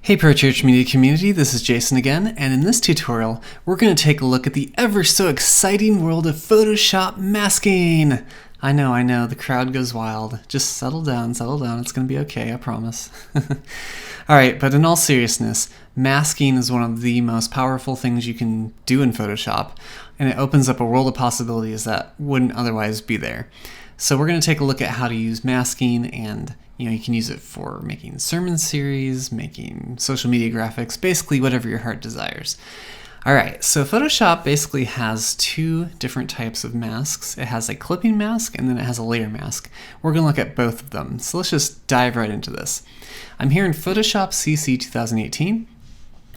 Hey Pro Church Media Community, this is Jason again, and in this tutorial, we're going to take a look at the ever so exciting world of Photoshop masking. I know, the crowd goes wild. Just settle down, it's going to be okay, I promise. Alright, but in all seriousness, masking is one of the most powerful things you can do in Photoshop, and it opens up a world of possibilities that wouldn't otherwise be there. So we're going to take a look at how to use masking, and you can use it for making sermon series, making social media graphics, basically whatever your heart desires. Alright, so Photoshop basically has two different types of masks. It has a clipping mask and then it has a layer mask. We're going to look at both of them, so let's just dive right into this. I'm here in Photoshop CC 2018.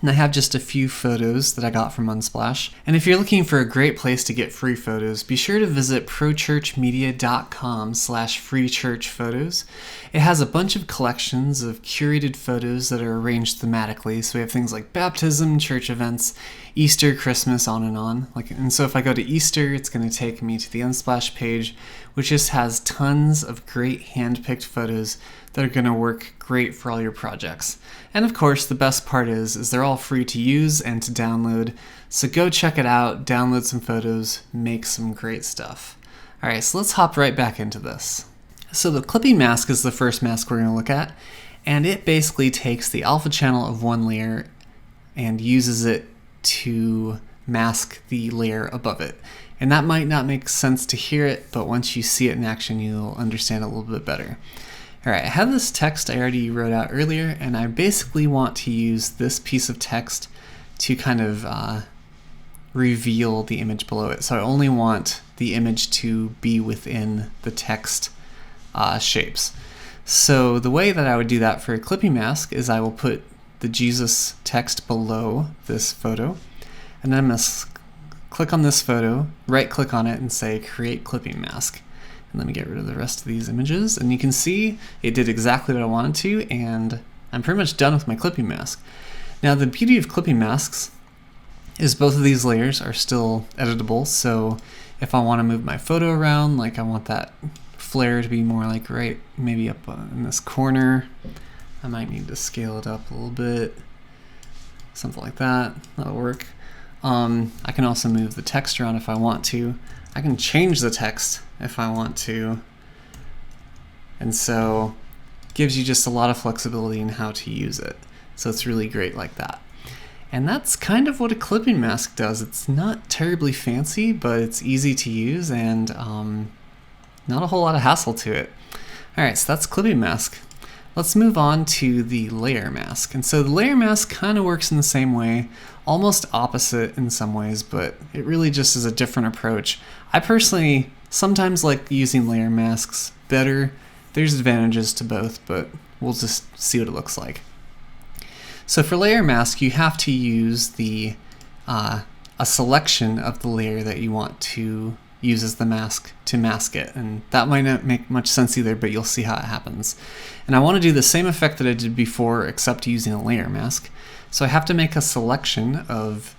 And I have just a few photos that I got from Unsplash. And if you're looking for a great place to get free photos, be sure to visit prochurchmedia.com/freechurchphotos. It has a bunch of collections of curated photos that are arranged thematically. So we have things like baptism, church events, Easter, Christmas, on and on. And so if I go to Easter, it's going to take me to the Unsplash page, which just has tons of great hand-picked photos that are going to work great for all your projects. And of course, the best part is they're all free to use and to download. So go check it out, download some photos, make some great stuff. Alright, so let's hop right back into this. So the clipping mask is the first mask we're going to look at, and it basically takes the alpha channel of one layer and uses it to mask the layer above it. And that might not make sense to hear it, but once you see it in action, you'll understand it a little bit better. Alright, I have this text I already wrote out earlier, and I basically want to use this piece of text to kind of reveal the image below it. So I only want the image to be within the text shapes. So the way that I would do that for a clipping mask is I will put the Jesus text below this photo, and then I'm going to click on this photo, right click on it, and say Create Clipping Mask. And let me get rid of the rest of these images, and you can see it did exactly what I wanted to, and I'm pretty much done with my clipping mask. Now the beauty of clipping masks is both of these layers are still editable, so if I want to move my photo around, like I want that flare to be more like right maybe up in this corner, I might need to scale it up a little bit, something like that, that'll work. I can also move the text around if I want to. I can change the text if I want to, and so it gives you just a lot of flexibility in how to use it. So it's really great like that. And that's kind of what a clipping mask does. It's not terribly fancy, but it's easy to use and not a whole lot of hassle to it. Alright, so that's clipping mask. Let's move on to the layer mask. And so the layer mask kind of works in the same way, almost opposite in some ways, but it really just is a different approach. I personally sometimes like using layer masks better. There's advantages to both, but we'll just see what it looks like. So for layer mask, you have to use the a selection of the layer that you want to use as the mask to mask it, and that might not make much sense either, but you'll see how it happens. And I want to do the same effect that I did before, except using a layer mask. So I have to make a selection of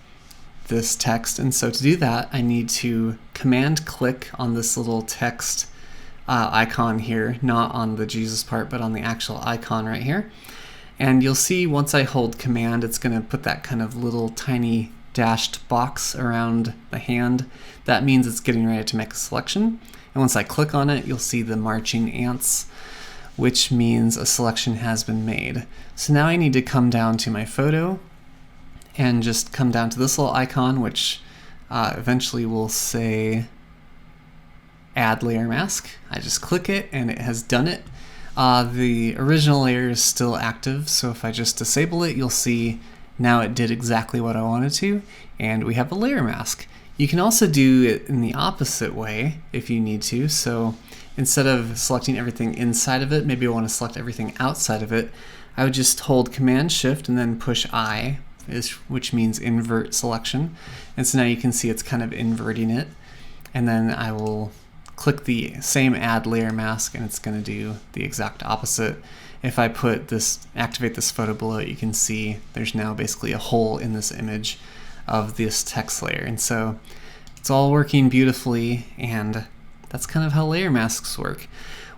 this text, and so to do that I need to command click on this little text icon here, not on the Jesus part but on the actual icon right here. And you'll see once I hold command, it's going to put that kind of little tiny dashed box around the hand. That means it's getting ready to make a selection. And once I click on it, you'll see the marching ants, which means a selection has been made. So now I need to come down to my photo and just come down to this little icon, which eventually will say Add Layer Mask. I just click it and it has done it. The original layer is still active, so if I just disable it, you'll see now it did exactly what I wanted to, and we have a layer mask. You can also do it in the opposite way if you need to. So instead of selecting everything inside of it, maybe I want to select everything outside of it. I would just hold Command Shift and then push I, which means invert selection. And so now you can see it's kind of inverting it. And then I will click the same Add Layer Mask and it's going to do the exact opposite. If I activate this photo below it, you can see there's now basically a hole in this image of this text layer. And so it's all working beautifully, and that's kind of how layer masks work.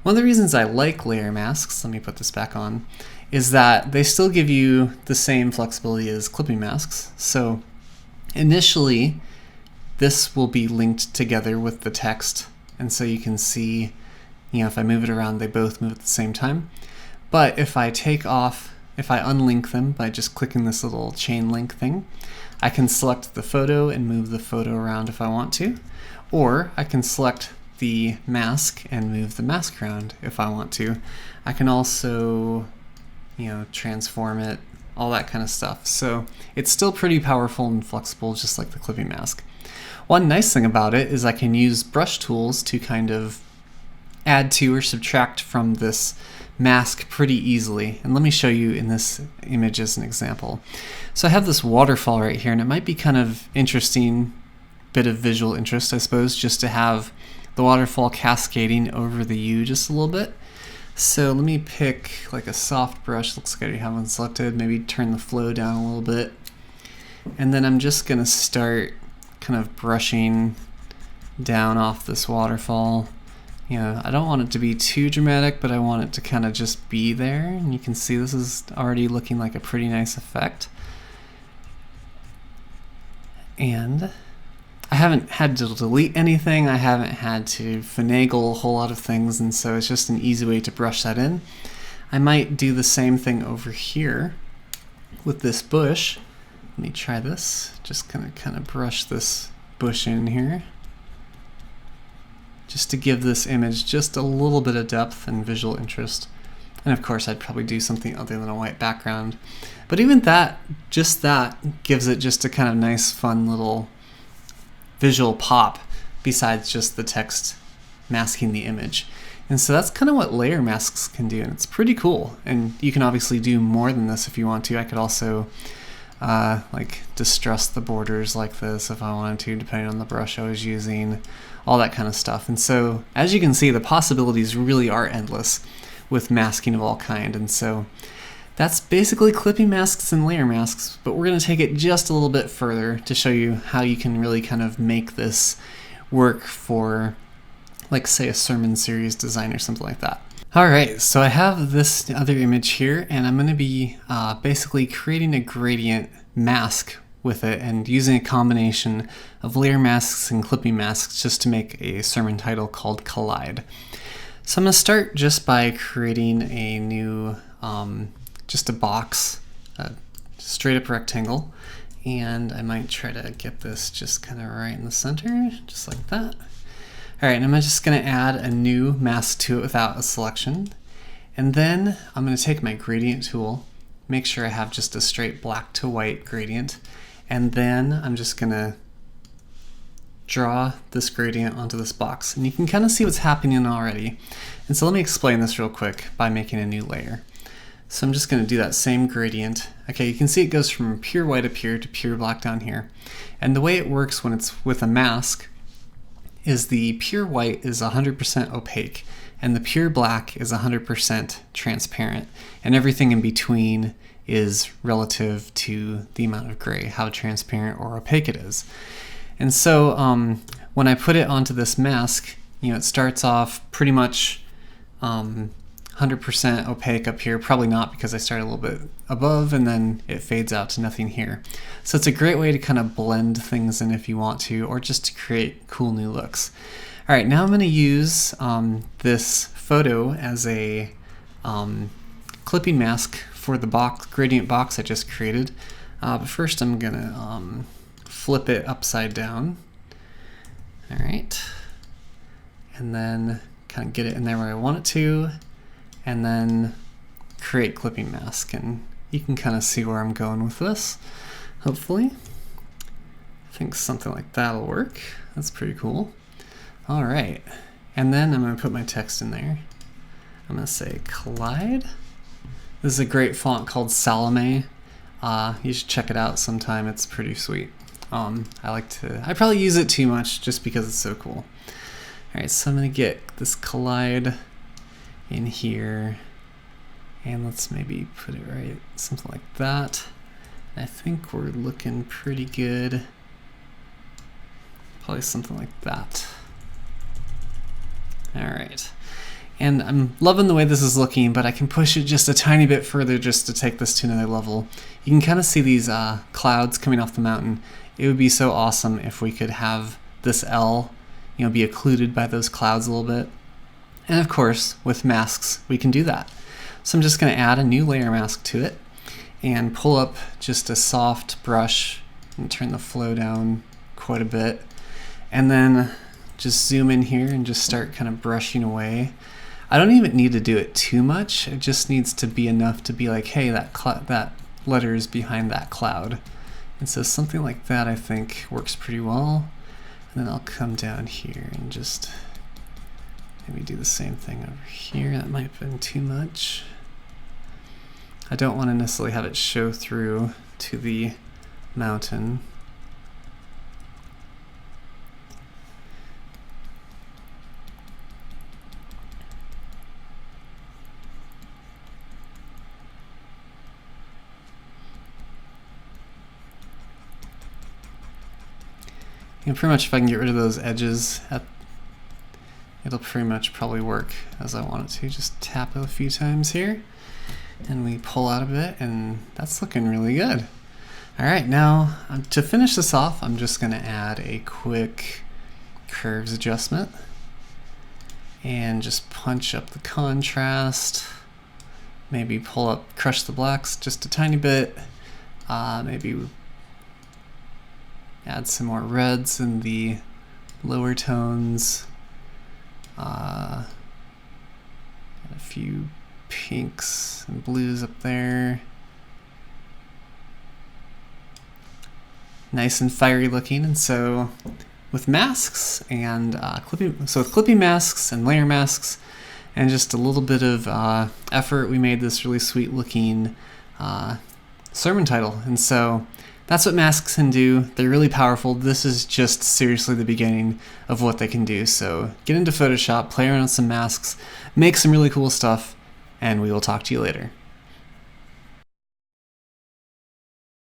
One of the reasons I like layer masks, let me put this back on, is that they still give you the same flexibility as clipping masks. So initially, this will be linked together with the text, and so you can see, if I move it around, they both move at the same time. But if I unlink them by just clicking this little chain link thing, I can select the photo and move the photo around if I want to, or I can select the mask and move the mask around if I want to. I can also, transform it, all that kind of stuff. So it's still pretty powerful and flexible, just like the clipping mask. One nice thing about it is I can use brush tools to kind of add to or subtract from this mask pretty easily. And let me show you in this image as an example. So I have this waterfall right here, and it might be kind of interesting, bit of visual interest, I suppose, just to have the waterfall cascading over the U just a little bit. So let me pick like a soft brush. Looks like I already have one selected. Maybe turn the flow down a little bit. And then I'm just gonna start kind of brushing down off this waterfall. I don't want it to be too dramatic, but I want it to kind of just be there. And you can see this is already looking like a pretty nice effect. And I haven't had to delete anything. I haven't had to finagle a whole lot of things, and so it's just an easy way to brush that in. I might do the same thing over here with this bush. Let me try this. Just gonna kind of brush this bush in here, just to give this image just a little bit of depth and visual interest. And of course, I'd probably do something other than a white background. But even that, just that, gives it just a kind of nice, fun little visual pop besides just the text masking the image. And so that's kind of what layer masks can do, and it's pretty cool. And you can obviously do more than this if you want to. I could also like distress the borders like this if I wanted to, depending on the brush I was using, all that kind of stuff. And so as you can see, the possibilities really are endless with masking of all kind. And so that's basically clipping masks and layer masks, but we're going to take it just a little bit further to show you how you can really kind of make this work for, like, say, a sermon series design or something like that. Alright, so I have this other image here, and I'm going to be basically creating a gradient mask with it and using a combination of layer masks and clipping masks just to make a sermon title called Collide. So I'm going to start just by creating a new just a box, a straight up rectangle, and I might try to get this just kind of right in the center, just like that. All right, and I'm just gonna add a new mask to it without a selection, and then I'm gonna take my gradient tool, make sure I have just a straight black to white gradient, and then I'm just gonna draw this gradient onto this box, and you can kind of see what's happening already. And so let me explain this real quick by making a new layer. So I'm just going to do that same gradient. Okay, you can see it goes from pure white up here to pure black down here. And the way it works when it's with a mask is the pure white is 100% opaque and the pure black is 100% transparent. And everything in between is relative to the amount of gray, how transparent or opaque it is. And so when I put it onto this mask, it starts off pretty much 100% opaque up here, probably not because I started a little bit above and then it fades out to nothing here. So it's a great way to kind of blend things in if you want to, or just to create cool new looks. All right, now I'm going to use this photo as a clipping mask for the gradient box I just created. But first I'm going to flip it upside down. All right, and then kind of get it in there where I want it to, and then create clipping mask, and you can kind of see where I'm going with this, hopefully. I think something like that'll work. That's pretty cool. All right, and then I'm gonna put my text in there. I'm gonna say Collide. This is a great font called Salome. You should check it out sometime, it's pretty sweet. I probably use it too much just because it's so cool. All right, so I'm gonna get this Collide in here, and let's maybe put it right, something like that. I think we're looking pretty good. Probably something like that. All right, And I'm loving the way this is looking, but I can push it just a tiny bit further just to take this to another level. You can kind of see these clouds coming off the mountain. It would be so awesome if we could have this L, be occluded by those clouds a little bit. And of course, with masks, we can do that. So I'm just going to add a new layer mask to it and pull up just a soft brush and turn the flow down quite a bit. And then just zoom in here and just start kind of brushing away. I don't even need to do it too much. It just needs to be enough to be like, hey, that letter is behind that cloud. And so something like that I think works pretty well. And then I'll come down here and just maybe do the same thing over here. That might have been too much. I don't want to necessarily have it show through to the mountain. And pretty much if I can get rid of those edges, it'll pretty much probably work as I want it to. Just tap it a few times here, and we pull out a bit, and that's looking really good. All right, now to finish this off, I'm just gonna add a quick curves adjustment and just punch up the contrast. Maybe crush the blacks just a tiny bit. Maybe add some more reds in the lower tones. Add a few pinks and blues up there. Nice and fiery looking. And so with masks and with clipping masks and layer masks and just a little bit of effort, we made this really sweet looking sermon title. And so that's what masks can do. They're really powerful. This is just seriously the beginning of what they can do. So get into Photoshop, play around with some masks, make some really cool stuff, and we will talk to you later.